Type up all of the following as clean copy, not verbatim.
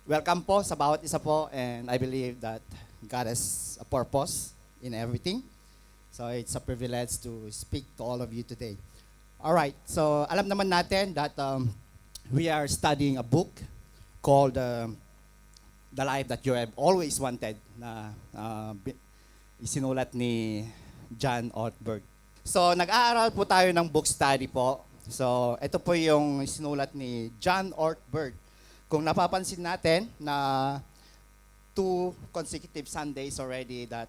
Welcome po sa bawat isa po, and I believe that God has a purpose in everything. So it's a privilege to speak to all of you today. All right, so alam naman natin that we are studying a book called The Life That You Have Always Wanted na isinulat ni John Ortberg. So nag-aaral po tayo ng book study po. So ito po yung isinulat ni John Ortberg. Kung napapansin natin na 2 consecutive Sundays already that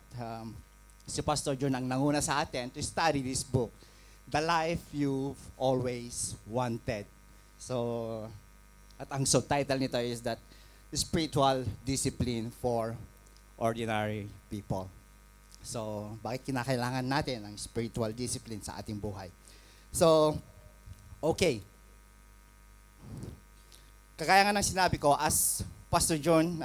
si Pastor John ang nanguna sa atin to study this book, The Life You've Always Wanted. So, at ang subtitle nito is that Spiritual Discipline for Ordinary People. So, bakit kinakailangan natin ang spiritual discipline sa ating buhay? So, okay. Kagaya nga ng sinabi ko, as Pastor John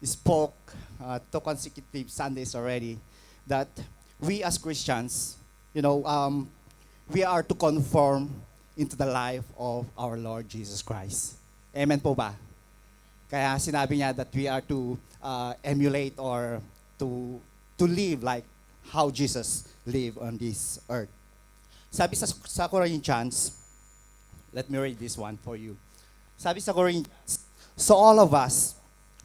spoke 2 consecutive Sundays already, that we as Christians, we are to conform into the life of our Lord Jesus Christ. Amen po ba? Kaya sinabi niya that we are to emulate or to live like how Jesus lived on this earth. Sabi sa Corinthians, let me read this one for you. Sabi sa Corinthians, so all of us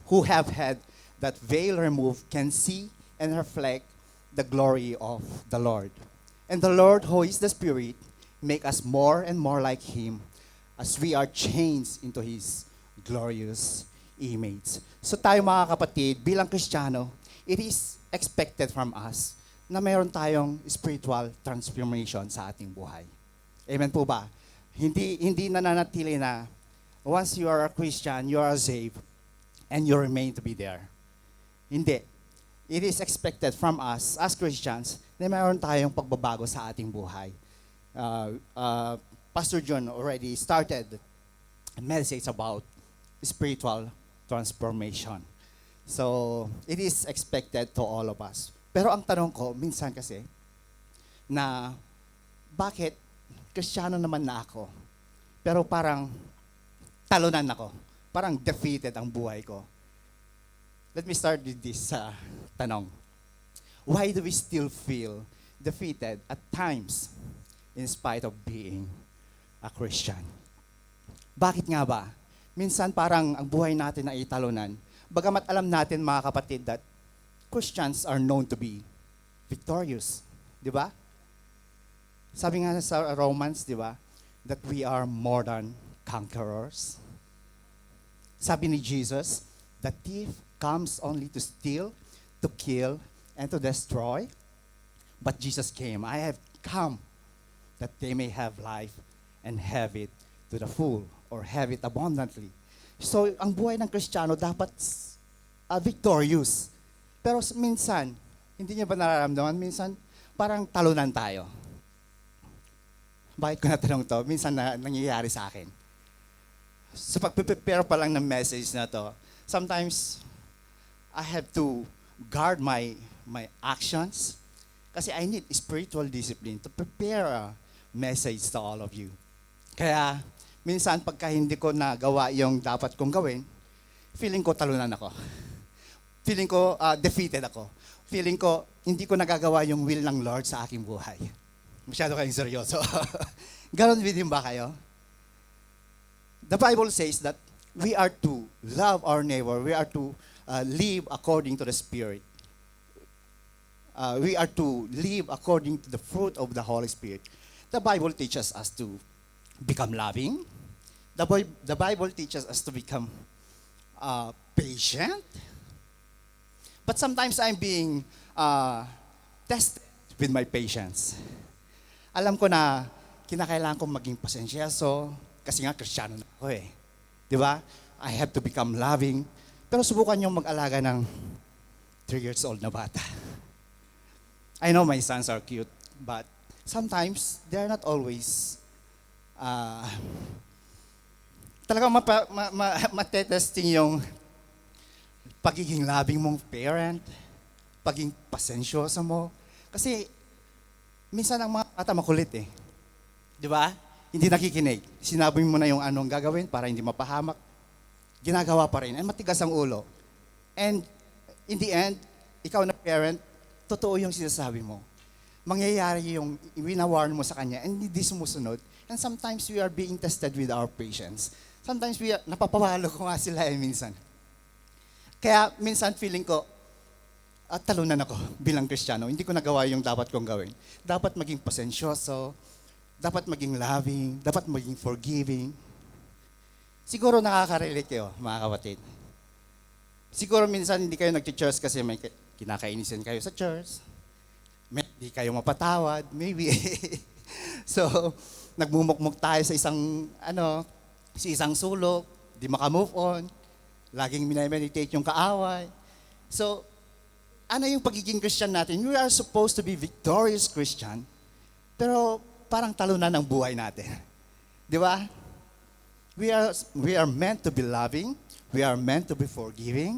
who have had that veil removed can see and reflect the glory of the Lord. And the Lord, who is the Spirit, make us more and more like Him as we are changed into His glorious image. So tayo mga kapatid, bilang Kristiyano, it is expected from us na mayroon tayong spiritual transformation sa ating buhay. Amen po ba? Hindi nananatili na once you are a Christian, you are saved, and you remain to be there. Hindi. It is expected from us as Christians na mayroon tayong pagbabago sa ating buhay. Pastor John already started a message about spiritual transformation. So, it is expected to all of us. Pero ang tanong ko, minsan kasi, na bakit Kristiyano naman na ako, pero parang talunan ako. Parang defeated ang buhay ko. Let me start with this tanong. Why do we still feel defeated at times in spite of being a Christian? Bakit nga ba? Minsan parang ang buhay natin ay talunan. Bagamat alam natin mga kapatid that Christians are known to be victorious. Di ba? Sabi nga sa Romans, di ba? That we are more than conquerors. Sabi ni Jesus, the thief comes only to steal, to kill, and to destroy. But Jesus came, I have come that they may have life and have it to the full or have it abundantly. So, ang buhay ng Kristiyano dapat victorious. Pero minsan, hindi niya ba nararamdaman? Minsan, parang talunan tayo. Bakit ko natanong to? Minsan nangyayari sa akin. Sa pag-prepare pa lang ng message na to, sometimes I have to guard my actions kasi I need spiritual discipline to prepare a message to all of you. Kaya minsan pagka hindi ko nagawa yung dapat kong gawin, feeling ko talunan ako. Feeling ko defeated ako. Feeling ko hindi ko nagagawa yung will ng Lord sa aking buhay. Masyado kayong seryoso. Ganon din ba kayo? The Bible says that we are to love our neighbor. We are to live according to the Spirit. We are to live according to the fruit of the Holy Spirit. The Bible teaches us to become loving. The Bible teaches us to become patient. But sometimes I'm being tested with my patience. Alam ko na kinakailangan kong maging pasensyoso, kasi nga, Kristiyano na ako eh. Di ba? I have to become loving. Pero subukan niyong mag-alaga ng 3 years old na bata. I know my sons are cute, but sometimes, they're not always, talagang matetesting yung pagiging loving mong parent, pagiging pasensyoso mo. Kasi, minsan ang mga bata makulit eh. Di ba? Hindi nakikinig. Sinabi mo na yung anong gagawin para hindi mapahamak. ginagawa pa rin, and matigas ang ulo. And in the end, ikaw na parent, totoo yung sinasabi mo. Mangyayari yung winawarn mo sa kanya and hindi sumusunod. And sometimes we are being tested with our patience. Sometimes napapawalo ko nga sila minsan. Kaya minsan feeling ko, talunan ako bilang Kristiyano. Hindi ko nagawa yung dapat kong gawin. Dapat maging pasensyoso, dapat maging loving, dapat maging forgiving. Siguro nakaka-relate kayo, mga kapatid. Siguro minsan hindi kayo nag-church kasi may kinakainisin kayo sa church. Hindi kayo mapatawad, maybe. So, nagmumukmuk tayo sa isang sulok, di makamove on, laging minameditate yung kaaway. So, ano yung pagiging Christian natin? We are supposed to be victorious Christian, pero parang talunan ng buhay natin. Di ba? We are meant to be loving. We are meant to be forgiving.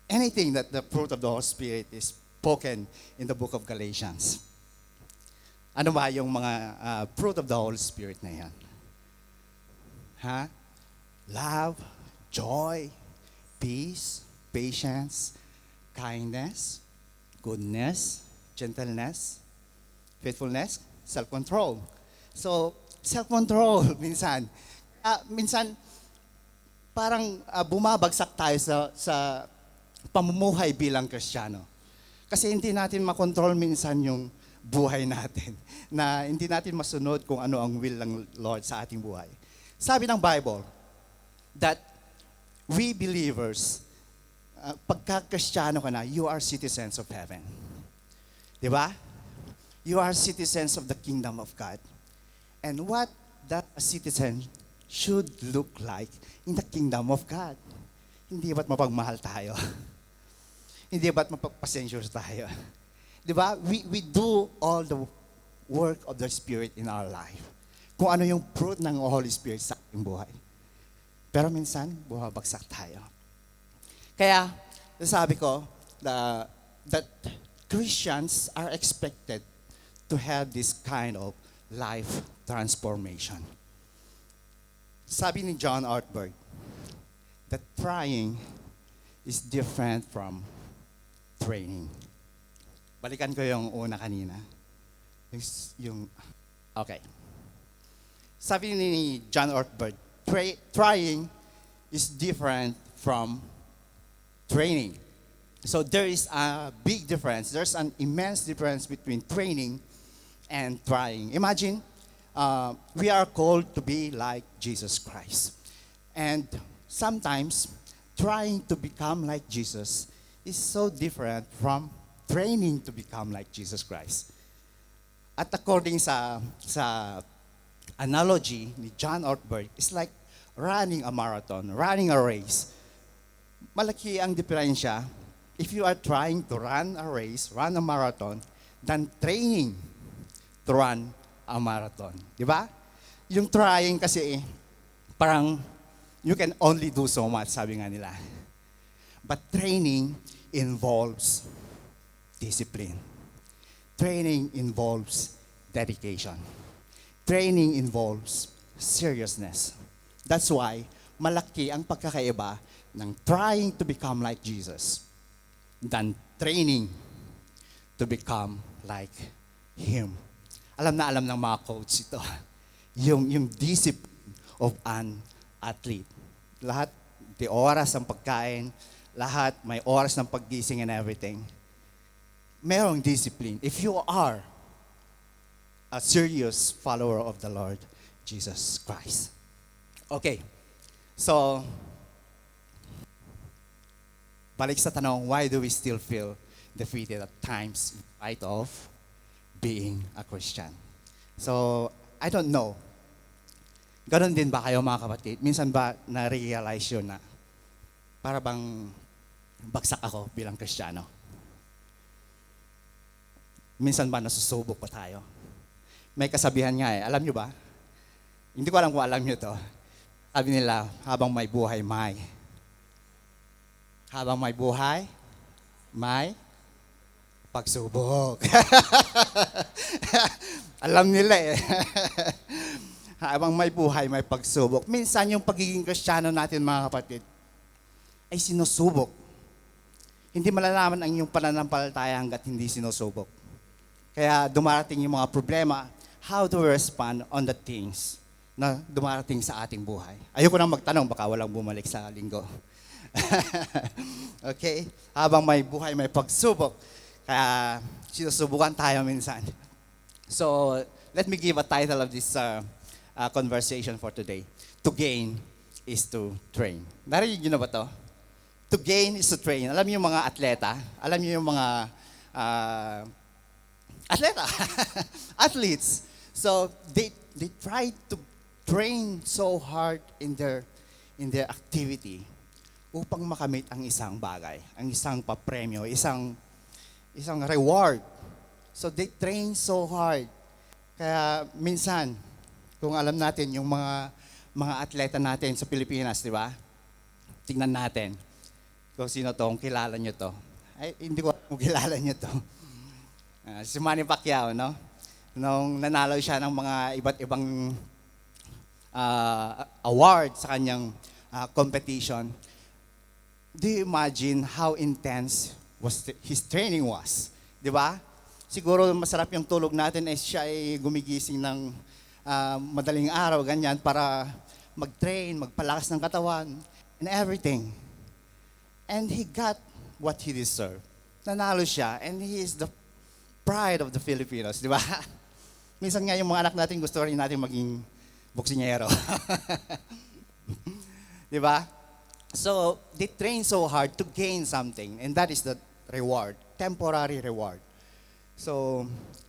Anything that the fruit of the Holy Spirit is spoken in the book of Galatians. Ano ba yung mga fruit of the Holy Spirit na yan? Love, joy, peace, patience, kindness, goodness, gentleness, faithfulness, self-control. So, self-control minsan. Minsan, parang bumabagsak tayo sa pamumuhay bilang Kristiyano. Kasi hindi natin makontrol minsan yung buhay natin. Na hindi natin masunod kung ano ang will ng Lord sa ating buhay. Sabi ng Bible, that we believers, pagka-Kristiyano ka na, you are citizens of heaven. Di ba? You are citizens of the kingdom of God. And what that a citizen should look like in the kingdom of God. Hindi ba't mapagmahal tayo? Hindi ba't mapagpasensyos tayo? Di ba? We do all the work of the Spirit in our life. Kung ano yung fruit ng Holy Spirit sa ating buhay. Pero minsan, bumabagsak tayo. Kaya, sabi ko, that Christians are expected to have this kind of life transformation. Sabi ni John Ortberg, that trying is different from training. Balikan ko yung una kanina. Okay. Sabi ni John Ortberg, trying is different from training. So there is a big difference. There's an immense difference between training and trying. Imagine, we are called to be like Jesus Christ. And sometimes, trying to become like Jesus is so different from training to become like Jesus Christ. At according sa analogy ni John Ortberg, it's like running a marathon, running a race. Malaki ang diferensya if you are trying to run a race, run a marathon, than training to run a marathon. Di ba? Yung trying kasi, parang you can only do so much, sabi nga nila. But training involves discipline. Training involves dedication. Training involves seriousness. That's why malaki ang pagkakaiba ng trying to become like Jesus than training to become like Him. Alam na alam ng mga coach ito. Yung discipline of an athlete. Lahat, di oras ng pagkain, lahat, may oras ng paggising and everything. Merong discipline. If you are a serious follower of the Lord Jesus Christ. Okay. So, balik sa tanong, why do we still feel defeated at times in spite of being a Christian? So, I don't know. Ganon din ba kayo mga kapatid? Minsan ba na-realize yun na para bang bagsak ako bilang Kristiyano? Minsan ba nasusubok pa tayo? May kasabihan nga alam nyo ba? Hindi ko alam kung alam nyo to. Sabi nila, habang may buhay, may. Habang may buhay, may pagsubok. Alam nila habang may buhay, may pagsubok. Minsan yung pagiging Kristiyano natin, mga kapatid, ay sinusubok. Hindi malalaman ang iyong pananampalataya hanggat hindi sinusubok. Kaya dumarating yung mga problema, how to respond on the things na dumarating sa ating buhay. Ayoko nang magtanong, baka walang bumalik sa linggo. Okay? Habang may buhay, may pagsubok. Kaya sinusubukan tayo minsan. So, let me give a title of this conversation for today. To gain is to train. Narinig niyo na ba to? To gain is to train. Alam niyo yung mga atleta? Alam niyo yung mga atleta? Athletes. So, they try to train so hard in their activity upang makamit ang isang bagay, ang isang papremyo, isang reward. So, they train so hard. Kaya minsan, kung alam natin yung mga atleta natin sa Pilipinas, di ba? Tingnan natin kung sino to, kung kilala nyo to. Ay, hindi ko kung kilala nyo to. Si Manny Pacquiao, no? Nung nanalo siya ng mga iba't ibang award sa kanyang competition, do you imagine how intense his training was? Di ba? Siguro masarap yung tulog natin ay siya ay gumigising ng madaling araw, ganyan, para mag-train, magpalakas ng katawan, and everything. And he got what he deserved. Nanalo siya, and he is the pride of the Filipinos, di ba? Minsan nga yung mga anak natin gusto rin natin maging boksingero. Di ba? So, they train so hard to gain something, and that is the reward, temporary reward. So,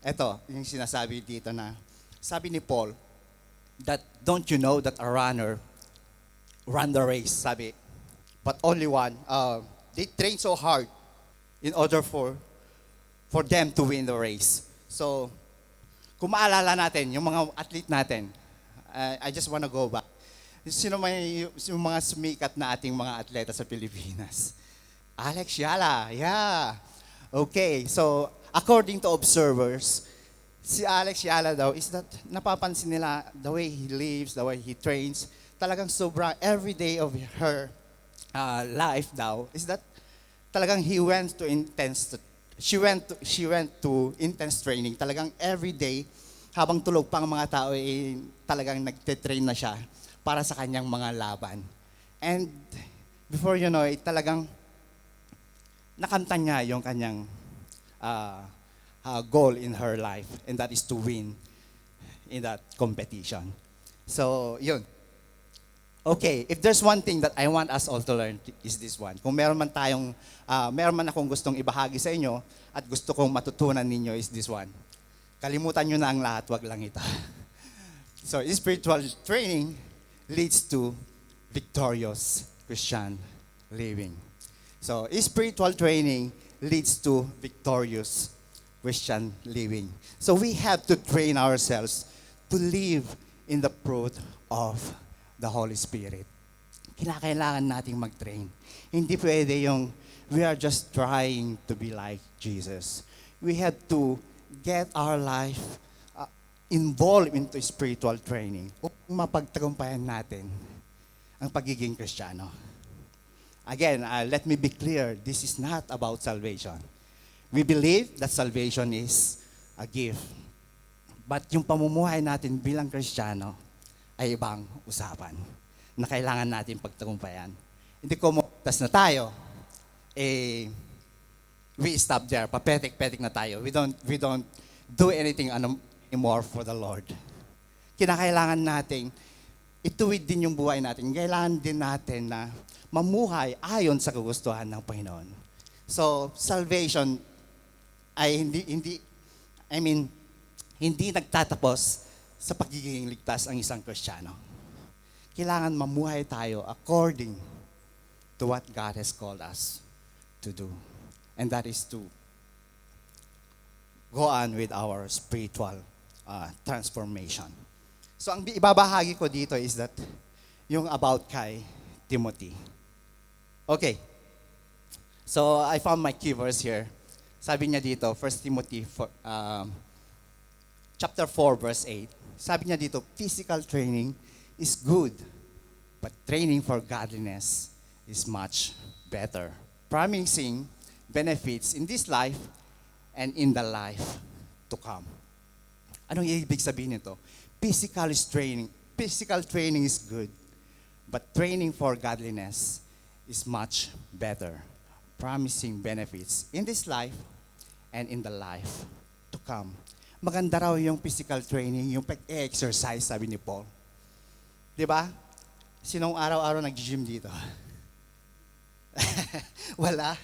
eto, yung sinasabi dito na, sabi ni Paul, that don't you know that a runner run the race, sabi, but only one. They train so hard in order for them to win the race. So, kung maalala natin, yung mga athlete natin, I just wanna go back. Sino yung mga sumikat na ating mga atleta sa Pilipinas? Alex Yala, yeah. Okay, so according to observers, si Alex Yala daw is that napapansin nila the way he lives, the way he trains, talagang sobrang every day of her life daw is that talagang she went to intense training. Talagang every day habang tulog pa ang mga tao talagang nagte-train na siya para sa kanyang mga laban. And before you know it, talagang nakanta niya yung kanyang goal in her life, and that is to win in that competition. So, yun. Okay, if there's one thing that I want us all to learn is this one. Kung meron man akong gustong ibahagi sa inyo at gusto kong matutunan ninyo is this one. Kalimutan nyo na ang lahat, wag lang ito. So, spiritual training leads to victorious Christian living. So, spiritual training leads to victorious Christian living. So, we have to train ourselves to live in the fruit of the Holy Spirit. Kailangan nating mag-train. Hindi pwede yung we are just trying to be like Jesus. We have to get our life involved into spiritual training upang mapagtagumpayan natin ang pagiging Kristiyano. Again, let me be clear, this is not about salvation. We believe that salvation is a gift. But yung pamumuhay natin bilang Kristiyano ay ibang usapan na kailangan natin pagtagumpayan. Hindi ko tas na tayo, we stop there, papetik-petik na tayo. We don't do anything anymore for the Lord. Kinakailangan natin ituwid din yung buhay natin. Kailangan din natin na mamuhay ayon sa kagustuhan ng Panginoon. So, salvation ay hindi nagtatapos sa pagiging ligtas ang isang Kristiyano. Kailangan mamuhay tayo according to what God has called us to do. And that is to go on with our spiritual transformation. So ang ibabahagi ko dito is that yung about kay Timothy. Okay. So I found my key verse here. Sabi niya dito, 1 Timothy chapter 4 verse 8. sabi niya dito, physical training is good, but training for godliness is much better. Promising benefits in this life and in the life to come. Anong ibig sabihin nito? Physical training is good, but training for godliness is much better. Promising benefits in this life and in the life to come. Maganda raw yung physical training, yung pag-exercise, sabi ni Paul. Di ba? Sinong araw-araw nag-gym dito? Wala.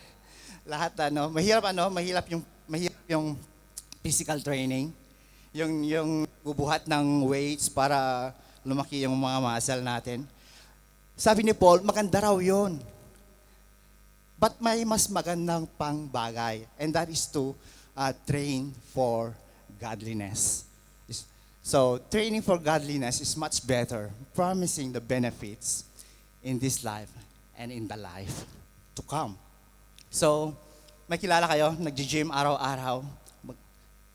Lahat mahirap yung physical training, yung bubuhat ng weights para lumaki yung mga muscle natin. Sabi ni Paul, maganda raw yun. But may mas magandang pang bagay, and that is to train for godliness. So, training for godliness is much better, promising the benefits in this life and in the life to come. So, may kilala kayo, nag-gym araw-araw,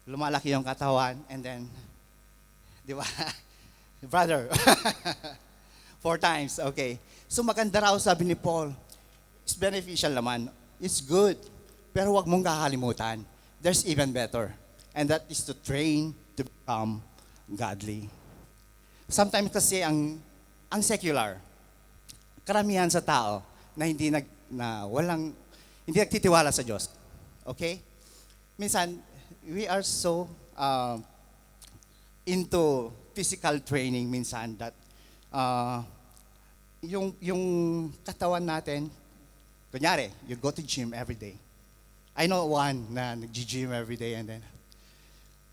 lumalaki yung katawan, and then, di ba? Brother, 4 times, okay. So, maganda raw, sabi ni Paul. It's beneficial naman. It's good. Pero wag mong kakalimutan. There's even better. And that is to train to become godly. Sometimes kasi ang secular, karamihan sa tao na hindi nagtitiwala sa Diyos. Okay? Minsan, we are so into physical training minsan that yung katawan natin, kunyari, you go to gym every day. I know one na nag-gym every day and then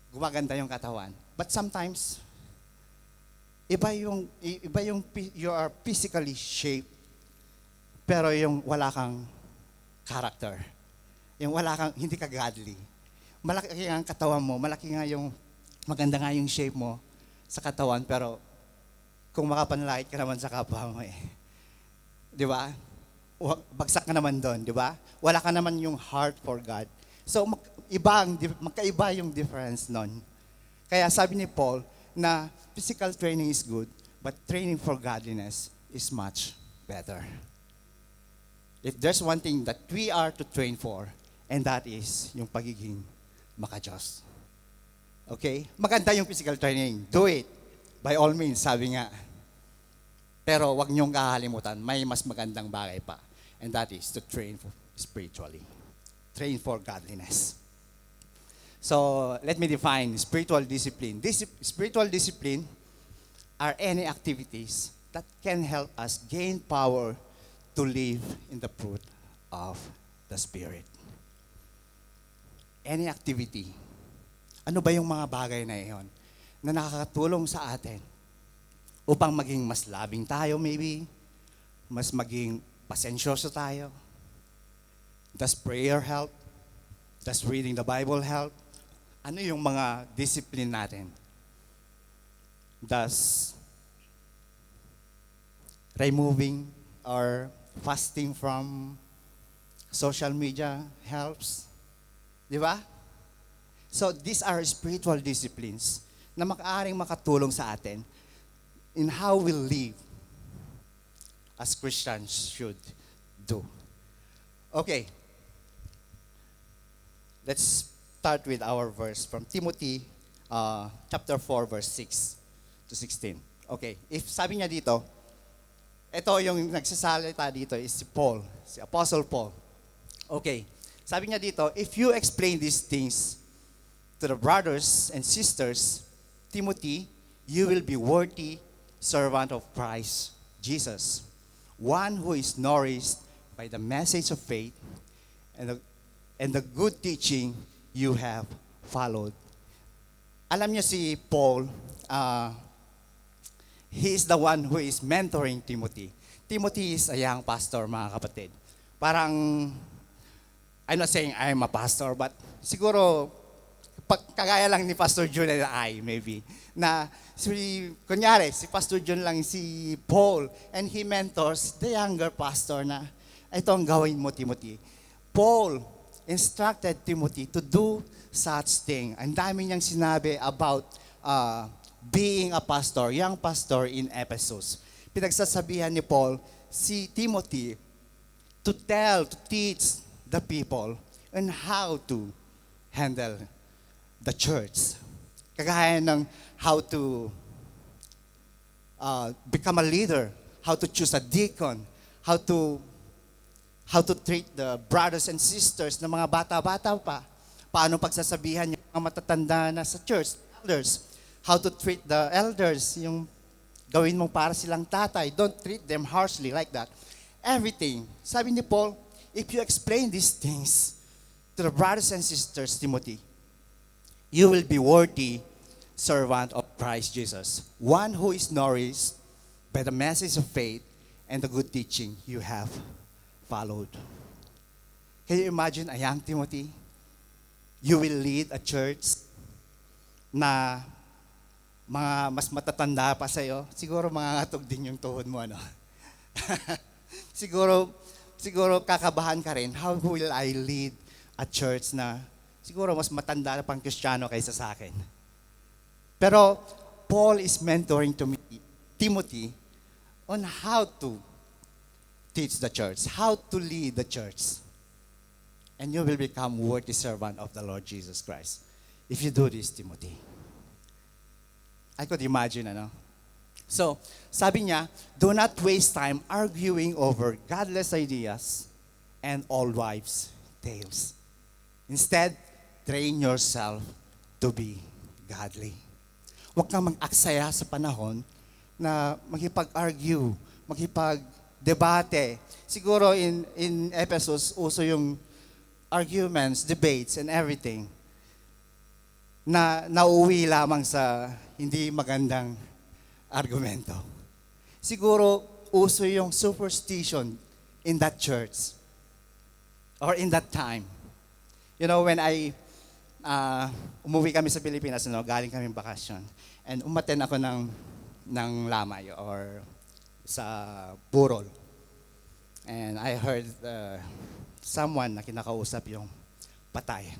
gumaganda yung katawan. But sometimes, iba yung you are physically shaped, pero yung wala kang character. Yung hindi ka godly. Malaki nga ang katawan mo, maganda nga yung shape mo sa katawan, pero kung makapanlait ka naman sa kapwa mo Di ba? Bagsak ka naman doon, di ba? Wala ka naman yung heart for God. So, magkaiba yung difference nun. Kaya sabi ni Paul na physical training is good, but training for godliness is much better. If there's one thing that we are to train for, and that is yung pagiging maka-Diyos. Okay? Maganda yung physical training. Do it. By all means, sabi nga. Pero wag niyong kakalimutan, may mas magandang bagay pa. And that is to train spiritually. Train for godliness. So, let me define spiritual discipline. Spiritual discipline are any activities that can help us gain power to live in the fruit of the Spirit. Any activity. Ano ba yung mga bagay na iyon na nakakatulong sa atin upang maging mas loving tayo maybe, mas maging pasensyoso tayo? Does prayer help? Does reading the Bible help? Ano yung mga discipline natin? Does removing or fasting from social media helps? Di ba? So these are spiritual disciplines na maaaring makatulong sa atin in how we live as Christians should do. Okay. Let's start with our verse from Timothy chapter 4 verse 6 to 16. Okay. If sabi niya dito, ito yung nagsasalita dito is si Paul, si Apostle Paul. Okay. Sabi niya dito, if you explain these things to the brothers and sisters, Timothy, you will be worthy servant of Christ Jesus, one who is nourished by the message of faith and the good teaching you have followed. Alam niyo si Paul, he is the one who is mentoring Timothy. Timothy is a young pastor, mga kapatid. Parang, I'm not saying I'm a pastor, but siguro, kagaya lang ni Pastor John and I, maybe, na kunyari, si Pastor John lang si Paul, and he mentors the younger pastor na, ito ang gawin mo, Timothy. Paul instructed Timothy to do such thing. Ang dami niyang sinabi about being a pastor, young pastor in Ephesus. Pinagsasabihan ni Paul si Timothy to teach the people on how to handle the church. Kagaya ng how to become a leader, how to choose a deacon, how to treat the brothers and sisters na mga bata-bata pa. Paano pagsasabihan yung mga matatanda na sa church, elders. How to treat the elders, yung gawin mo para silang tatay. Don't treat them harshly like that. Everything. Sabi ni Paul, if you explain these things to the brothers and sisters, Timothy, you will be worthy servant of Christ Jesus, one who is nourished by the message of faith and the good teaching you have followed. Can you imagine a young Timothy? You will lead a church na mga mas matatanda pa sa'yo. Siguro mangangatog din yung tuhod mo, ano? siguro kakabahan ka rin. How will I lead a church na siguro mas matanda na pang Kristiyano kaysa sa akin? Pero Paul is mentoring to me, Timothy on how to teach the church, how to lead the church. And you will become worthy servant of the Lord Jesus Christ if you do this, Timothy. I could imagine, ano? So, sabi niya, do not waste time arguing over godless ideas and old wives' tales. Instead, train yourself to be godly. Huwag kang mag-aksaya sa panahon na makipag-argue, makipag-debate. Siguro in Ephesus, uso yung arguments, debates, and everything na nauwi lamang sa hindi magandang argumento. Siguro, uso yung superstition in that church or in that time. You know, when umuwi kami sa Pilipinas, galing kami bakasyon, and umaten ako ng lamay or sa burol. And I heard someone na kinakausap yung patay.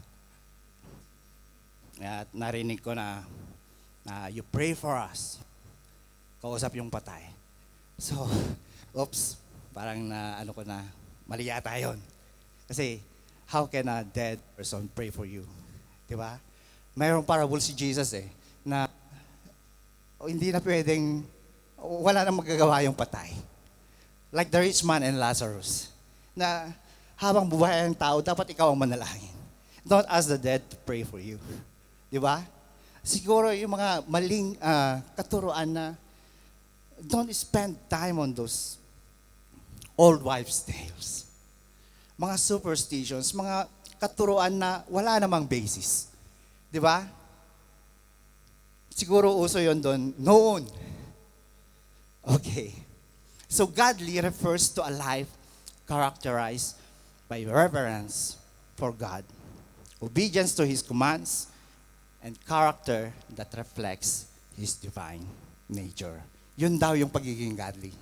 At narinig ko na you pray for us. Kausap yung patay. So, oops, parang mali yata yun. Kasi, how can a dead person pray for you? Diba? Mayroong parable si Jesus na hindi na pwedeng, wala na magagawa yung patay. Like the rich man and Lazarus. Na habang buhay ang tao, dapat ikaw ang manalangin. Don't ask the dead to pray for you. Di ba? Siguro yung mga maling katuruan na don't spend time on those old wives' tales. Mga superstitions, mga katuruan na wala namang basis. Di ba? Siguro uso yon doon noon. Okay. So godly refers to a life characterized by reverence for God, obedience to His commands, and character that reflects His divine nature. Yun daw yung pagiging godly.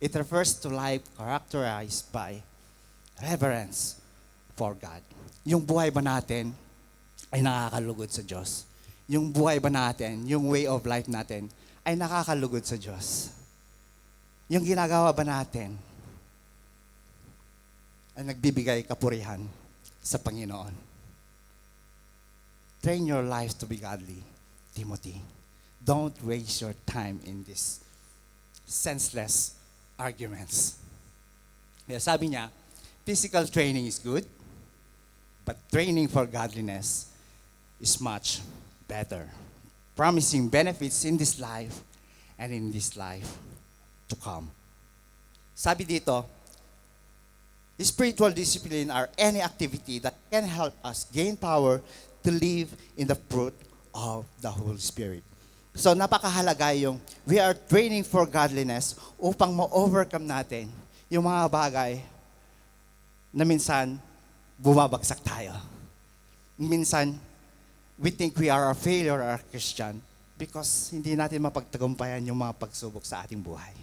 It refers to life characterized by reverence for God. Yung buhay ba natin ay nakakalugod sa Diyos? Yung buhay ba natin, yung way of life natin ay nakakalugod sa Diyos? Yung ginagawa ba natin ay nagbibigay kapurihan sa Panginoon? Train your life to be godly, Timothy. Don't waste your time in these senseless arguments. Kaya sabi niya, physical training is good, but training for godliness is much better, promising benefits in this life and in this life to come. Sabi dito, spiritual discipline are any activity that can help us gain power to live in the fruit of the Holy Spirit. So napakahalaga yung we are training for godliness upang ma-overcome natin yung mga bagay na minsan bumabagsak tayo. Minsan, we think we are a failure or a Christian because hindi natin mapagtagumpayan yung mga pagsubok sa ating buhay.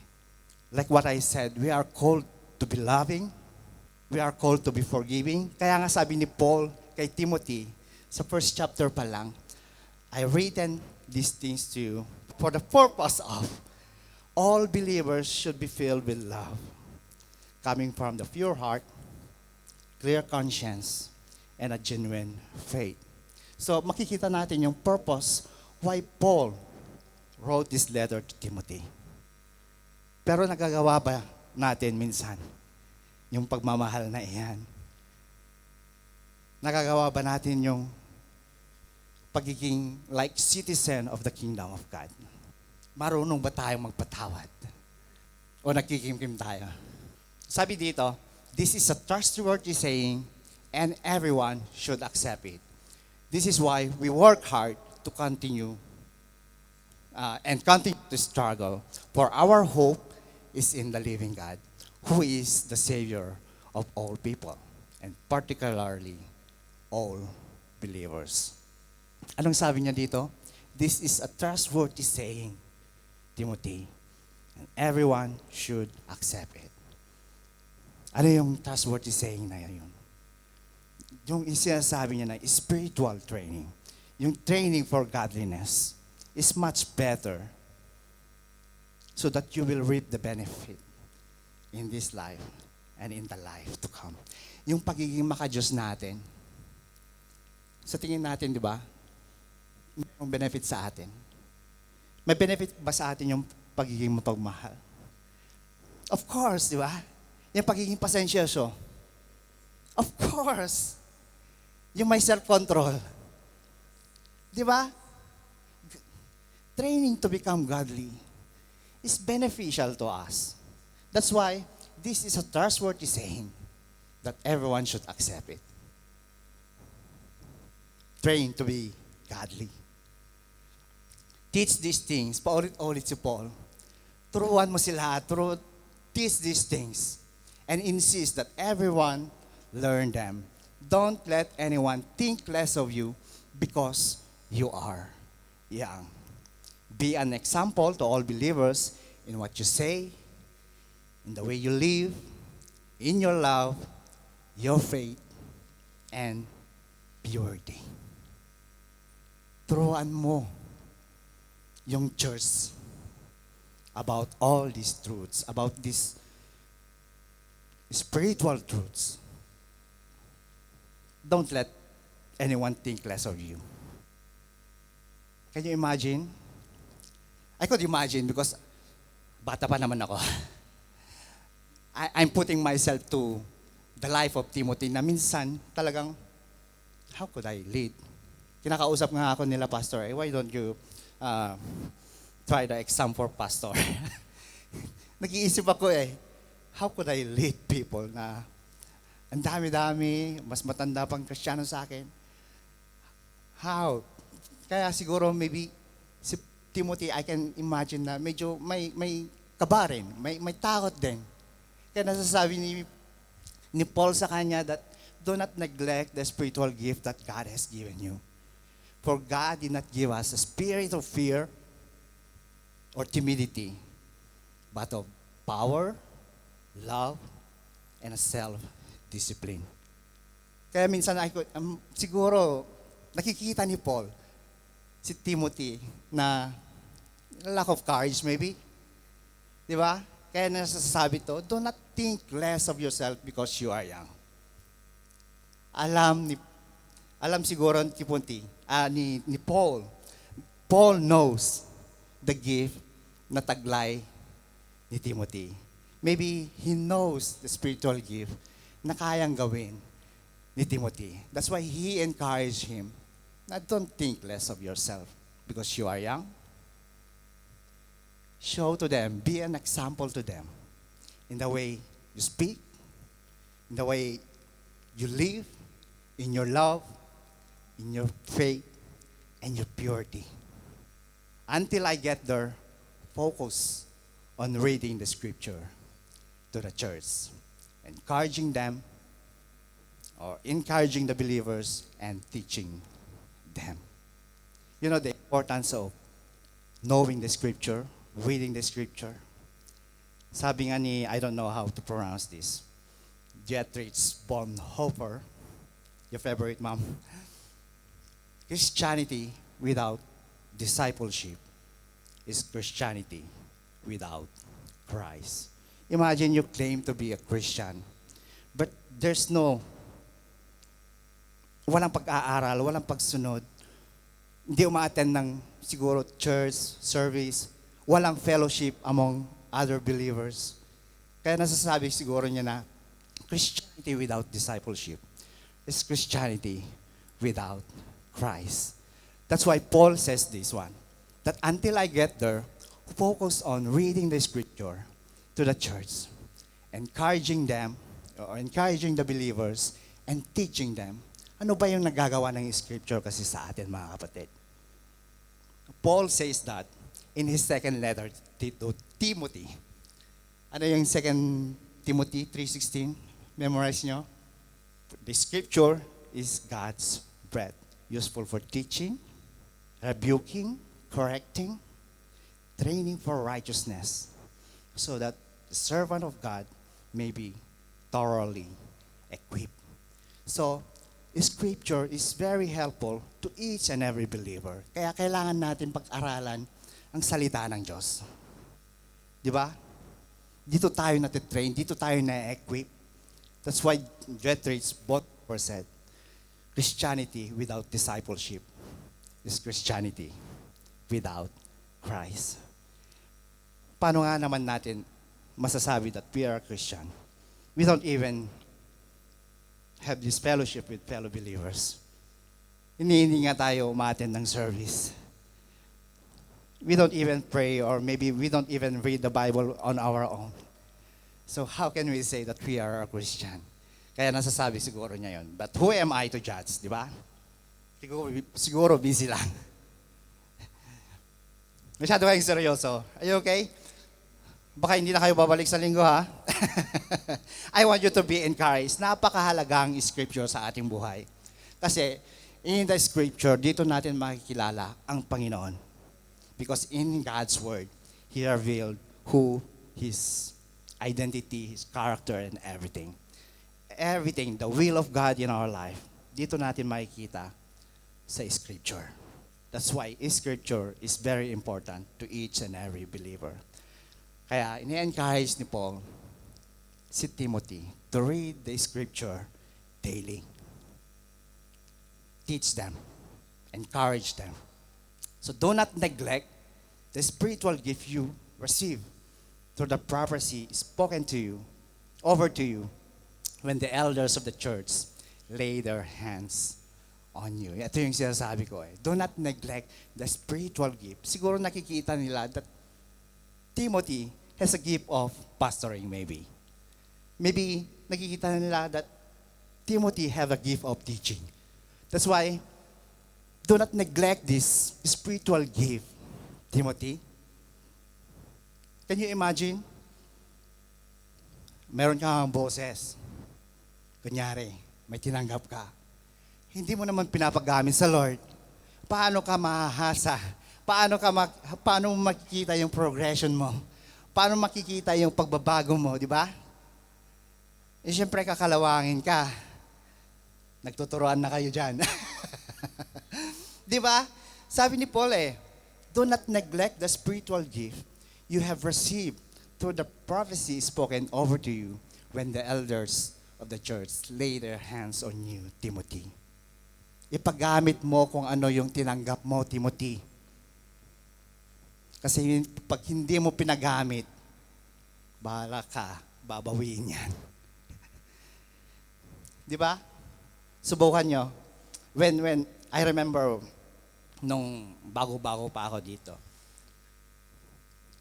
Like what I said, we are called to be loving. We are called to be forgiving. Kaya nga sabi ni Paul kay Timothy, sa first chapter pa lang, I written these things to you for the purpose of all believers should be filled with love, coming from the pure heart, clear conscience, and a genuine faith. So makikita natin yung purpose why Paul wrote this letter to Timothy. Pero nagagawa ba natin minsan yung pagmamahal na iyan? Nagagawa ba natin yung pagiging like citizen of the kingdom of God? Marunong ba tayong magpatawad? O nagkikimkim tayo? Sabi dito, this is a trustworthy saying and everyone should accept it. This is why we work hard to continue and continue to struggle. For our hope is in the living God, who is the Savior of all people, and particularly all believers. Anong sabi niya dito? This is a trustworthy saying, Timothy, and everyone should accept it. Ano yung trustworthy saying na yun? Yung sinasabi niya na spiritual training, yung training for godliness is much better so that you will reap the benefit in this life and in the life to come. Yung pagiging maka-Diyos natin, sa tingin natin, di ba, may benefit sa atin. May benefit ba sa atin yung pagiging mapagmahal? Of course, di ba? Yung pagiging pasensyoso. Of course. Yung may self-control. Di ba? Training to become godly is beneficial to us. That's why this is a trustworthy saying that everyone should accept it. Train to be godly. Teach these things. Paulit-ulit si Paul. Turuan mo sila. Teach these things. And insist that everyone learn them. Don't let anyone think less of you because you are young. Be an example to all believers in what you say, in the way you live, in your love, your faith, and purity. Turuan mo yung church about all these truths, about these spiritual truths. Don't let anyone think less of you. Can you imagine? I could imagine because bata pa naman ako. I'm putting myself to the life of Timothy na minsan talagang, how could I lead? Kinakausap nga ako nila, Pastor, why don't you try the exam for pastor? Nag-iisip ako how could I lead people na ang dami-dami, mas matanda pang Kristiyano sa akin? How? Kaya siguro maybe si Timothy, I can imagine na medyo may kaba rin, may takot din. Kaya nasasabi ni Paul sa kanya that do not neglect the spiritual gift that God has given you. For God did not give us a spirit of fear or timidity, but of power, love, and a self-discipline. Kaya minsan siguro nakikita ni Paul si Timothy na lack of courage maybe. Di ba? Kaya nasasabi to, do not think less of yourself because you are young. Alam siguro ni Timothy, ni Paul. Paul knows the gift na taglay ni Timothy. Maybe he knows the spiritual gift na kayang gawin ni Timothy. That's why he encouraged him. Now, don't think less of yourself because you are young. Show to them, be an example to them in the way you speak, in the way you live, in your love, in your faith, and your purity. Until I get there, focus on reading the scripture to the church, encouraging them, or encouraging the believers and teaching them. You know the importance of knowing the scripture, reading the scripture. Sabi nga ni, I don't know how to pronounce this, Dietrich Bonhoeffer, your favorite mom, Christianity without discipleship is Christianity without Christ. Imagine you claim to be a Christian, but there's walang pag-aaral, walang pagsunod, hindi umaattend ng siguro church, service, walang fellowship among other believers. Kaya nasasabi siguro niya na Christianity without discipleship is Christianity without Christ. That's why Paul says this one, that until I get there, focus on reading the scripture to the church, encouraging them, or encouraging the believers, and teaching them. Ano ba yung nagagawa ng scripture kasi sa atin, mga kapatid? Paul says that in his second letter to Timothy. Ano yung 2 Timothy 3:16? Memorize nyo? The scripture is God's breath, useful for teaching, rebuking, correcting, training for righteousness, so that the servant of God may be thoroughly equipped. So, Scripture is very helpful to each and every believer. Kaya kailangan natin pag-aralan ang salita ng Diyos. Di ba? Dito tayo natitrain, dito tayo na-equip. That's why Jethro's both were said, Christianity without discipleship is Christianity without Christ. Paano nga naman natin masasabi that we are a Christian? We don't even have this fellowship with fellow believers. Hindi nga tayo umattend ng service. We don't even pray, or maybe we don't even read the Bible on our own. So how can we say that we are a Christian? Kaya nasasabi siguro niya yun. But who am I to judge, di ba? Siguro busy lang. Masyado kayong seryoso. Are you okay? Baka hindi na kayo babalik sa linggo, ha? I want you to be encouraged. Napakahalagang scripture sa ating buhay. Kasi in the scripture, dito natin makikilala ang Panginoon. Because in God's word, He revealed who His identity, His character, and everything. Everything, the will of God in our life, dito natin makikita sa scripture. That's why scripture is very important to each and every believer. Kaya ini-encourage ni Paul si Timothy to read the scripture daily. Teach them. Encourage them. So do not neglect the spiritual gift you receive through the prophecy spoken to you, over to you, when the elders of the church lay their hands on you. Ito yung sinasabi ko eh. Do not neglect the spiritual gift. Siguro nakikita nila that Timothy has a gift of pastoring maybe. Maybe nakikita nila that Timothy have a gift of teaching. That's why, do not neglect this spiritual gift, Timothy. Can you imagine? Meron kang boses. Kunyari, may tinanggap ka. Hindi mo naman pinapagamit sa Lord. Paano ka mahahasa? Paano mo makikita yung progression mo? Paano makikita yung pagbabago mo, di ba? Eh, siyempre, kakalawangin ka. Nagtuturuan na kayo dyan. Di ba? Sabi ni Paul do not neglect the spiritual gift you have received through the prophecy spoken over to you when the elders of the church lay their hands on you, Timothy. Ipagamit mo kung ano yung tinanggap mo, Timothy. Kasi pag hindi mo pinagamit, bahala ka, babawiin yan. Di ba? Subukan nyo. When I remember, nung bago-bago pa ako dito,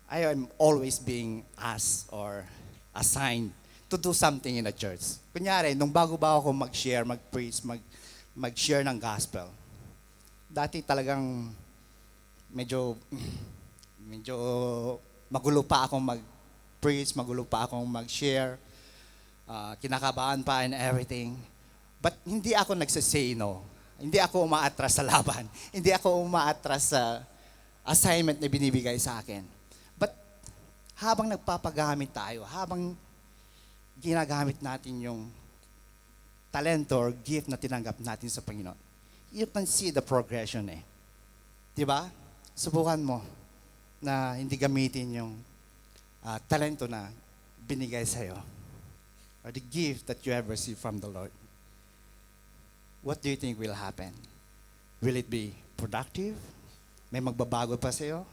I am always being asked or assigned to do something in the church. Kunyari, nung bago-bago ako mag-share, mag-preach, mag-share ng gospel, dati talagang medyo magulo pa akong mag-preach, magulo pa akong mag-share, kinakabahan pa and everything. But hindi ako nagsasay no. Hindi ako umaatras sa laban. Hindi ako umaatras sa assignment na binibigay sa akin. But habang nagpapagamit tayo, habang ginagamit natin yung talento or gift na tinanggap natin sa Panginoon, you can see the progression Diba? Subukan mo. na hindi gamitin yung talento na binigay sa'yo, or the gift that you have received from the Lord, what do you think will happen? Will it be productive? May magbabago pa sa'yo?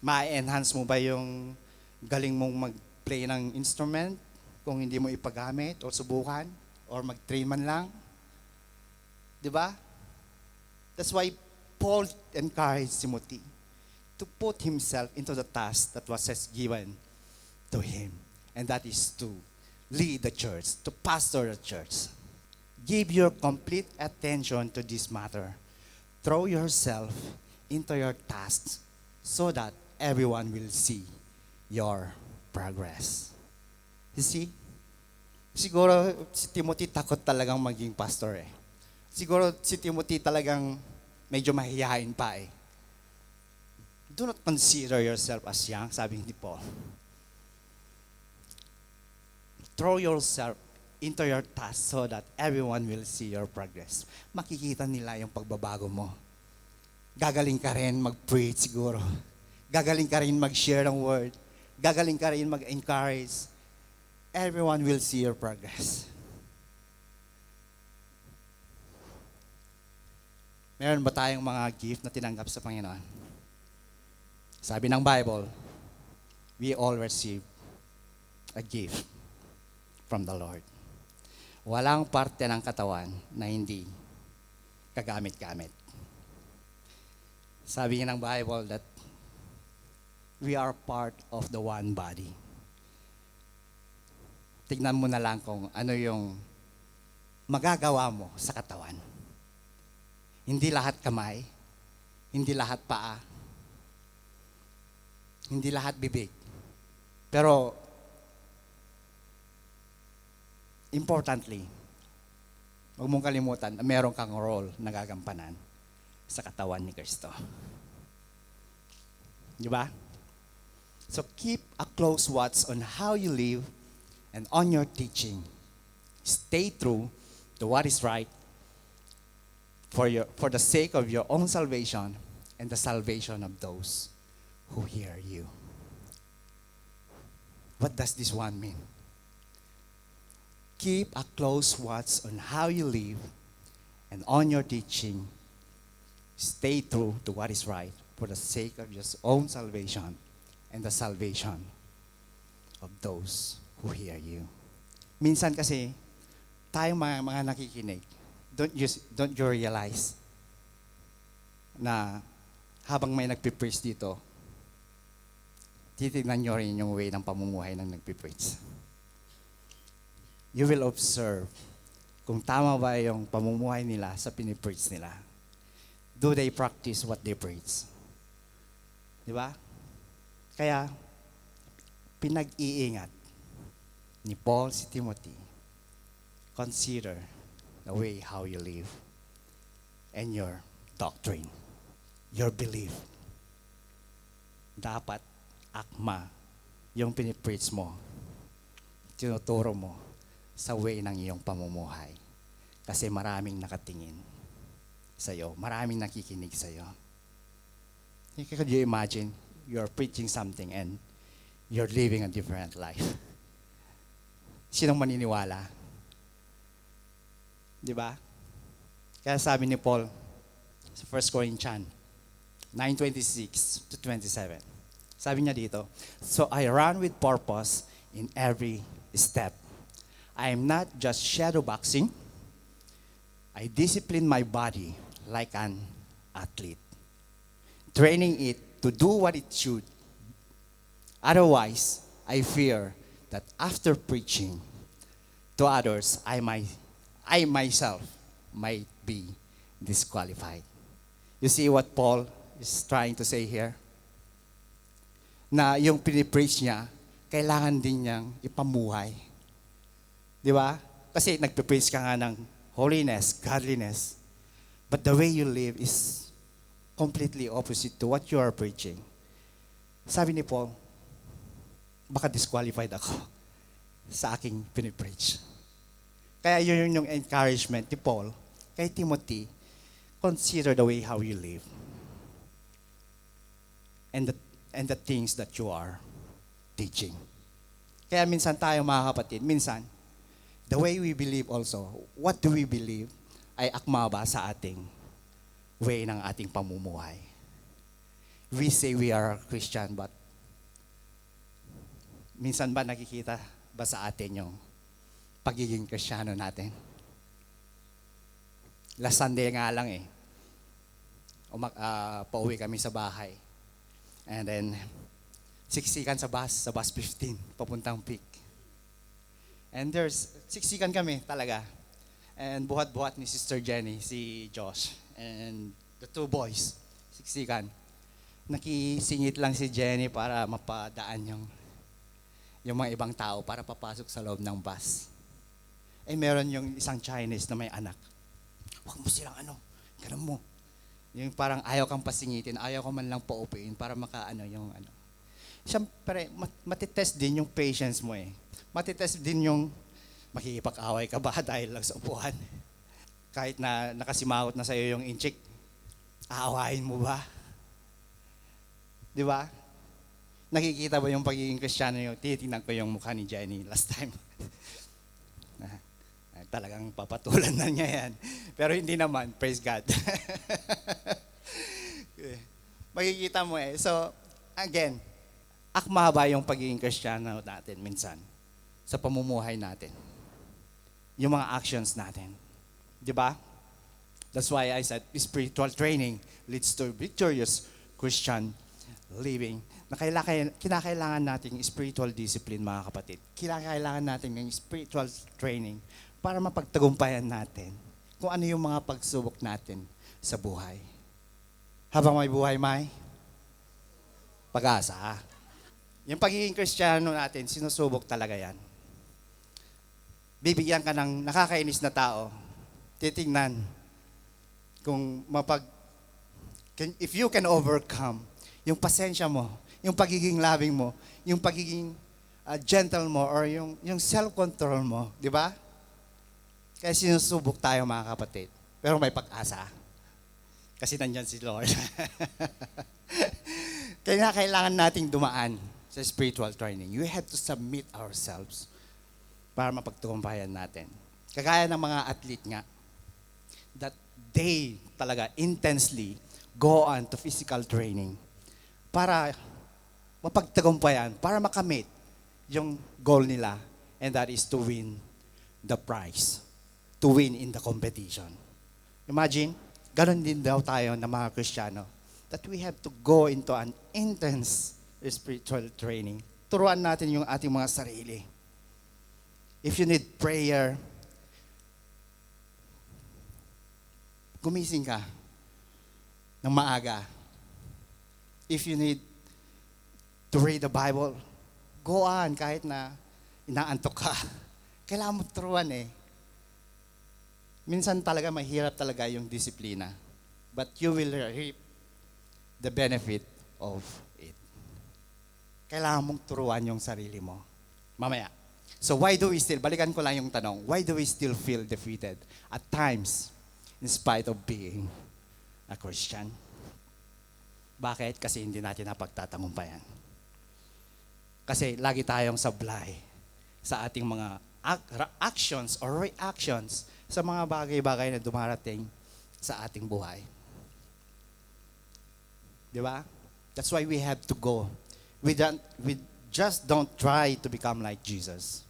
Ma-enhance mo ba yung galing mong mag-play ng instrument kung hindi mo ipagamit o subukan or mag-train man lang? Di ba? That's why Paul encouraged Timothy to put himself into the task that was given to him. And that is to lead the church, to pastor the church. Give your complete attention to this matter. Throw yourself into your tasks so that everyone will see your progress. You see? Siguro si Timothy takot talagang maging pastor eh. Siguro si Timothy talagang medyo mahihain pa eh. Do not consider yourself as young, sabi ni Paul. Throw yourself into your task so that everyone will see your progress. Makikita nila yung pagbabago mo. Gagaling ka rin mag-preach siguro. Gagaling ka rin mag-share ng word. Gagaling ka rin mag-encourage. Everyone will see your progress. Meron ba tayong mga gift na tinanggap sa Panginoon? Sabi ng Bible, we all receive a gift from the Lord. Walang parte ng katawan na hindi kagamit-gamit. Sabi ng Bible that we are part of the one body. Tignan mo na lang kung ano yung magagawa mo sa katawan. Hindi lahat kamay, hindi lahat paa, hindi lahat bibig. Pero, importantly, huwag mong kalimutan na meron kang role na gagampanan sa katawan ni Kristo. Di ba? So keep a close watch on how you live and on your teaching. Stay true to what is right for the sake of your own salvation and the salvation of those who hear you. What does this one mean? Keep a close watch on how you live and on your teaching. Stay true to what is right for the sake of your own salvation and the salvation of those who hear you. Minsan kasi, tayong mga nakikinig, don't you realize na habang may nagpipreach dito, titignan nyo rin yung way ng pamumuhay ng nagpipreach. You will observe kung tama ba yung pamumuhay nila sa pinipreach nila. Do they practice what they preach? Di ba? Kaya, pinag-iingat ni Paul si Timothy, consider the way how you live and your doctrine, your belief. Dapat akma yung pinipreach mo, tinuturo mo sa way ng iyong pamumuhay. Kasi maraming nakatingin sa iyo, maraming nakikinig sa iyo. Could you imagine, you're preaching something and you're living a different life? Sinong maniniwala? Di ba? Kaya sabi ni Paul sa 1 Corinthians 9:26 to 27. Sabi niya dito, so I run with purpose in every step. I am not just shadow boxing. I discipline my body like an athlete, training it to do what it should. Otherwise, I fear that after preaching to others, I myself might be disqualified. You see what Paul is trying to say here? Na yung pinipreach niya, kailangan din niyang ipamuhay. Di ba? Kasi nagpipreach ka nga ng holiness, godliness. But the way you live is completely opposite to what you are preaching. Sabi ni Paul, baka disqualified ako sa aking pinipreach. Kaya yun yung encouragement ni Paul kay Timothy, consider the way how you live. and the things that you are teaching. Kaya minsan tayo mga kapatid, minsan, the way we believe also, what do we believe ay akma ba sa ating way ng ating pamumuhay. We say we are Christian, but minsan ba nakikita ba sa atin yung pagiging Kristiyano natin? Last Sunday nga lang pauwi kami sa bahay. And then, siksikan sa bus 15, papuntang Peak. And siksikan kami talaga. And buhat-buhat ni Sister Jenny, si Josh, and the two boys, siksikan. Nakisingit lang si Jenny para mapadaan yung mga ibang tao para papasok sa loob ng bus. Meron yung isang Chinese na may anak. Huwag mo silang ganun mo. Yung parang ayaw kang pasingitin, ayaw ko man lang paupuin para yung Siyempre, matitest din yung patience mo Matitest din yung makikipag-away ka ba dahil lang sa upuan. Kahit na nakasimahot na sa'yo yung inchik, aawain mo ba? Di ba? Nakikita ba yung pagiging Kristiyano yung titingnan ko yung mukha ni Jenny last time? Talagang papatulan na niya yan. Pero hindi naman, praise God. Makikita mo So, again, akma ba yung pagiging Kristiyano natin minsan sa pamumuhay natin? Yung mga actions natin. Di ba? That's why I said spiritual training leads to victorious Christian living. Kinakailangan natin spiritual discipline, mga kapatid. Kinakailangan natin ng spiritual training para mapagtagumpayan natin kung ano yung mga pagsubok natin sa buhay. Habang may buhay, may pag-asa. Yung pagiging Kristiyano natin, sinusubok talaga yan. Bibigyan ka ng nakakainis na tao, titingnan kung if you can overcome yung pasensya mo, yung pagiging loving mo, yung pagiging gentle mo, or yung self-control mo, di ba? Kaya sinusubok tayo, mga kapatid. Pero may pag-asa. Kasi nandyan si Lord. Kaya kailangan nating dumaan sa spiritual training. We have to submit ourselves para mapagtagumpayan natin. Kagaya ng mga athlete nga, that they talaga intensely go on to physical training para mapagtagumpayan, para makamit yung goal nila, and that is to win the prize, to win in the competition. Imagine, ganun din daw tayo na mga Kristiyano, that we have to go into an intense spiritual training. Turuan natin yung ating mga sarili. If you need prayer, gumising ka ng maaga. If you need to read the Bible, go on kahit na inaantok ka. Kailangan mo turuan Minsan talaga mahirap talaga yung disiplina. But you will reap the benefit of it. Kailangan mong turuan yung sarili mo. Mamaya. So why do we still, balikan ko lang yung tanong, why do we still feel defeated at times in spite of being a Christian? Bakit? Kasi hindi natin napagtatagumpayan. Kasi lagi tayong sablay sa ating mga actions or reactions sa mga bagay-bagay na dumarating sa ating buhay. Di ba? That's why we have to go. We just don't try to become like Jesus.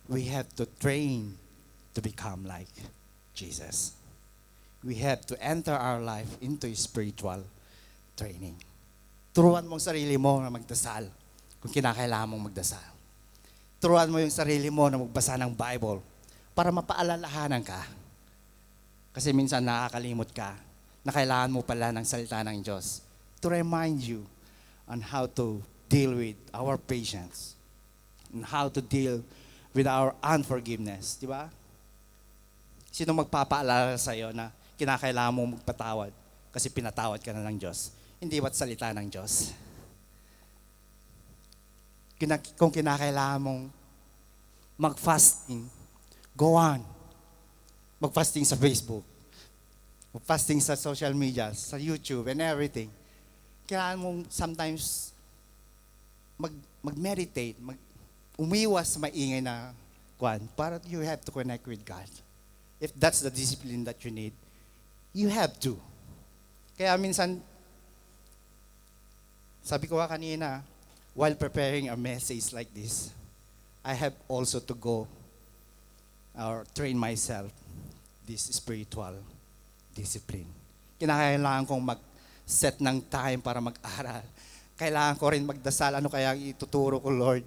We have to train to become like Jesus. We have to enter our life into spiritual training. Turuan mong sarili mo na magdasal kung kinakailangan mong magdasal. Turuan mo yung sarili mo na magbasa ng Bible para mapaalalahanan ka. Kasi minsan nakakalimot ka na kailangan mo pala ng salita ng Diyos to remind you on how to deal with our patience and how to deal with our unforgiveness. Di ba? Sino magpapaalala sa'yo na kinakailangan mo magpatawad kasi pinatawad ka na ng Diyos? Hindi ba't salita ng Diyos? Kung kinakailangan mong mag-fasting, go on. Mag-fasting sa Facebook. Mag-fasting sa social media, sa YouTube and everything. kailangan mong sometimes mag-meditate, umiwas sa maingay na kwan, para you have to connect with God. If that's the discipline that you need, you have to. Kaya minsan, sabi ko nga kanina, while preparing a message like this, I have also to go or train myself this spiritual discipline. Kinakailangan kong mag-set ng time para mag-aral. Kailangan ko rin magdasal, ano kaya ituturo ko, Lord?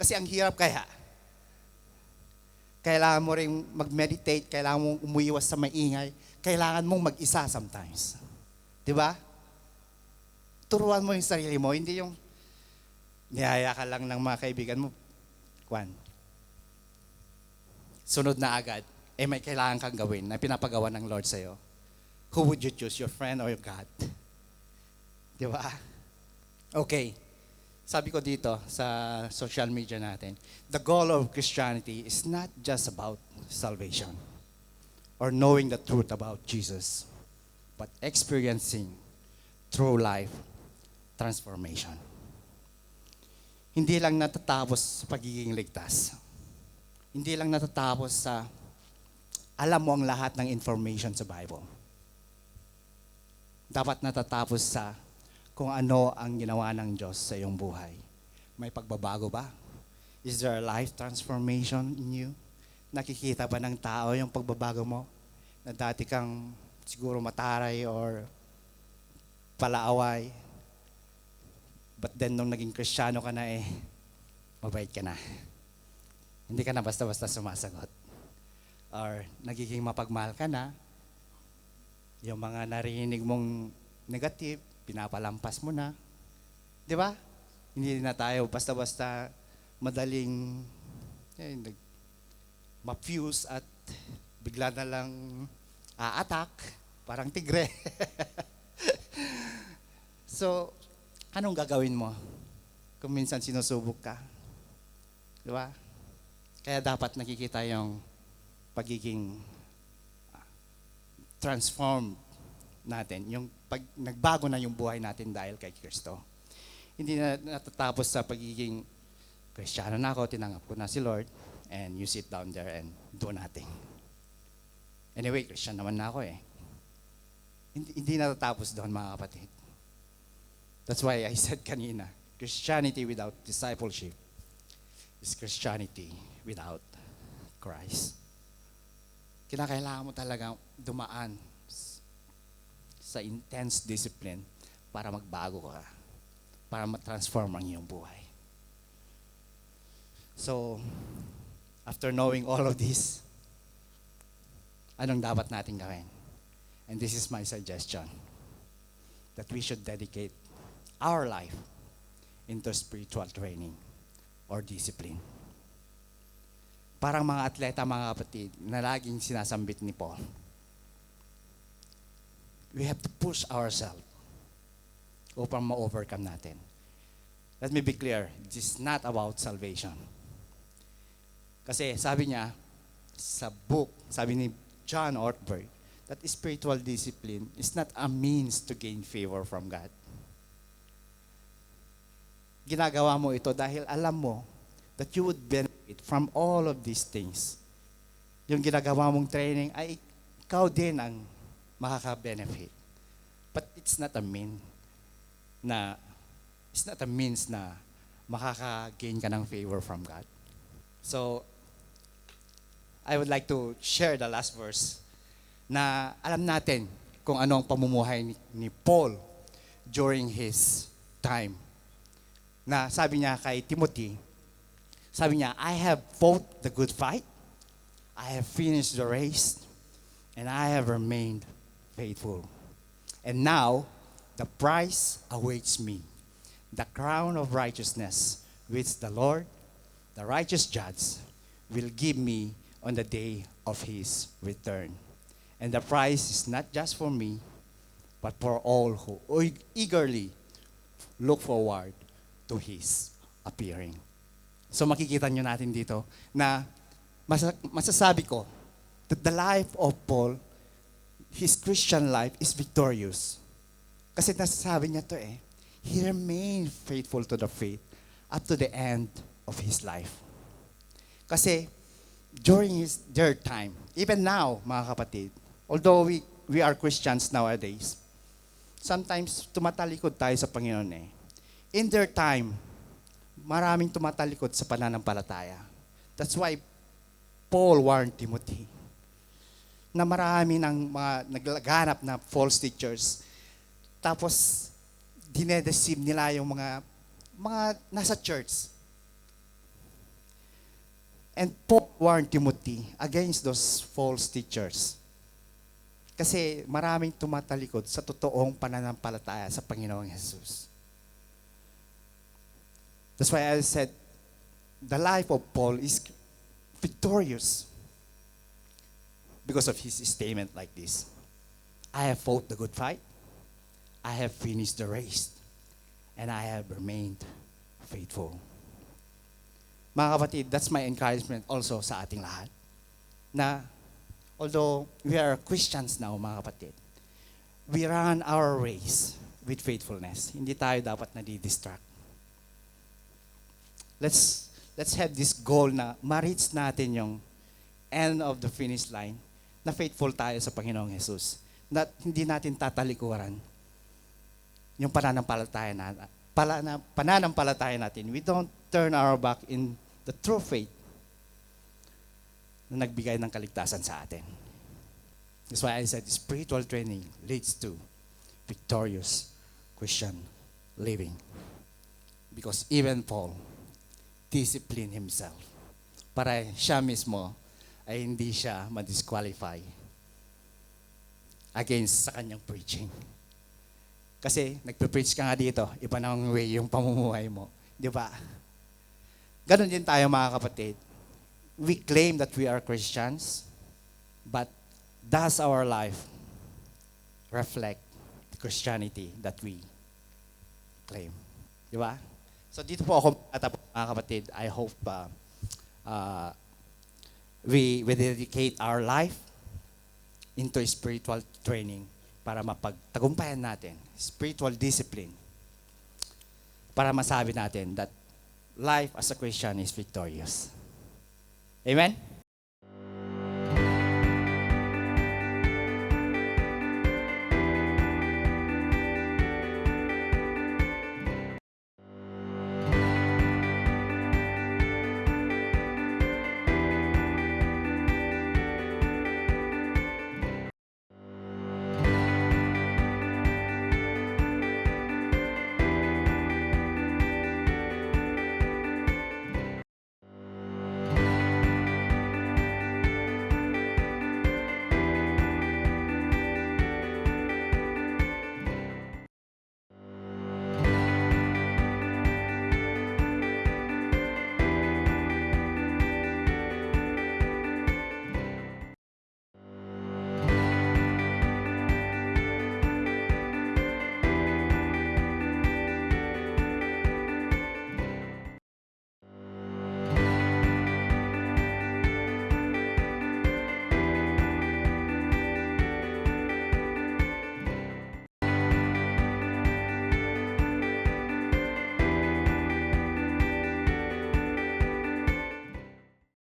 Kasi ang hirap kaya. Kailangan mo rin mag-meditate, kailangan mong umuiwas sa maingay, kailangan mong mag-isa sometimes. Di ba? Turuan mo yung sarili mo, hindi yung niyaya ka lang ng mga kaibigan mo. Kwan. Sunod na agad, may kailangan kang gawin na pinapagawa ng Lord sa'yo. Who would you choose, your friend or your God? Di ba? Okay. Sabi ko dito sa social media natin, the goal of Christianity is not just about salvation or knowing the truth about Jesus, but experiencing true life transformation. Hindi lang natatapos sa pagiging ligtas. Hindi lang natatapos sa alam mo ang lahat ng information sa Bible. Dapat natatapos sa kung ano ang ginawa ng Diyos sa iyong buhay. May pagbabago ba? Is there a life transformation in you? Nakikita ba ng tao yung pagbabago mo? Na dati kang siguro mataray or palaaway. But then nung naging Kristiyano ka na mabait ka na. Hindi ka na basta-basta sumasagot. Or nagiging mapagmahal ka na. Yung mga narinig mong negative, pinapalampas mo na. Di ba? Hindi na tayo basta-basta madaling ma-fuse at bigla na lang a-attack, parang tigre. So, anong gagawin mo kung minsan sinusubok ka? Di ba? Kaya dapat nakikita yung pagiging transformed natin, yung pag nagbago na yung buhay natin dahil kay Kristo. Hindi na natatapos sa pagiging Kristiyano na ako, tinanggap ko na si Lord, and you sit down there and do nothing. Anyway, Christian naman na ako Hindi natatapos doon, mga kapatid. That's why I said kanina, Christianity without discipleship is Christianity without Christ. Kinakailangan mo talaga dumaan sa intense discipline para magbago ka, para ma-transform ang iyong buhay. So, after knowing all of this, anong dapat natin gawin? And this is my suggestion, that we should dedicate our life into spiritual training or discipline. Parang mga atleta, mga kapatid, na laging sinasambit ni Paul, we have to push ourselves upang ma-overcome natin. Let me be clear, this is not about salvation. Kasi sabi niya, sa book, sabi ni John Ortberg, that spiritual discipline is not a means to gain favor from God. Ginagawa mo ito dahil alam mo that you would benefit from all of these things. Yung ginagawa mong training ay ikaw din ang makaka-benefit. But it's not a means na makaka-gain ka ng favor from God. So, I would like to share the last verse na alam natin kung ano ang pamumuhay ni Paul during his time. Na sabi niya kay Timothy, sabi niya, I have fought the good fight, I have finished the race, and I have remained faithful. And now, the prize awaits me, the crown of righteousness, which the Lord, the righteous judge, will give me on the day of his return. And the prize is not just for me, but for all who eagerly look forward to his appearing. So makikita nyo natin dito na masasabi ko that the life of Paul, his Christian life is victorious. Kasi nasasabi niya to he remained faithful to the faith up to the end of his life. Kasi during their time, even now, mga kapatid, although we are Christians nowadays, sometimes tumatalikod tayo sa Panginoon eh. In their time, maraming tumatalikod sa pananampalataya. That's why Paul warned Timothy na marami ng mga naglaganap na false teachers. Tapos, dinedeceive nila yung mga nasa church. And Paul warned Timothy against those false teachers. Kasi maraming tumatalikod sa totoong pananampalataya sa Panginoong Jesus. That's why I said, the life of Paul is victorious because of his statement like this. I have fought the good fight. I have finished the race. And I have remained faithful. Mga kapatid, that's my encouragement also sa ating lahat. Na although we are Christians now, mga kapatid, we run our race with faithfulness. Hindi tayo dapat nadi-distract. Let's have this goal na ma-reach natin yung end of the finish line na faithful tayo sa Panginoong Jesus. Na hindi natin tatalikuran yung pananampalataya natin. We don't turn our back in the true faith na nagbigay ng kaligtasan sa atin. That's why I said spiritual training leads to victorious Christian living. Because even Paul disciplined himself para siya mismo ay hindi siya ma-disqualify against sa kanyang preaching. Kasi nagpe-preach ka nga dito, iba na ang way yung pamumuhay mo. Di ba? Ganon din tayo mga kapatid. We claim that we are Christians, but does our life reflect the Christianity that we claim? Di ba? So dito po ako tatapos mga kapatid. I hope we dedicate our life into spiritual training para mapagtagumpayan natin, spiritual discipline, para masabi natin that life as a Christian is victorious. Amen?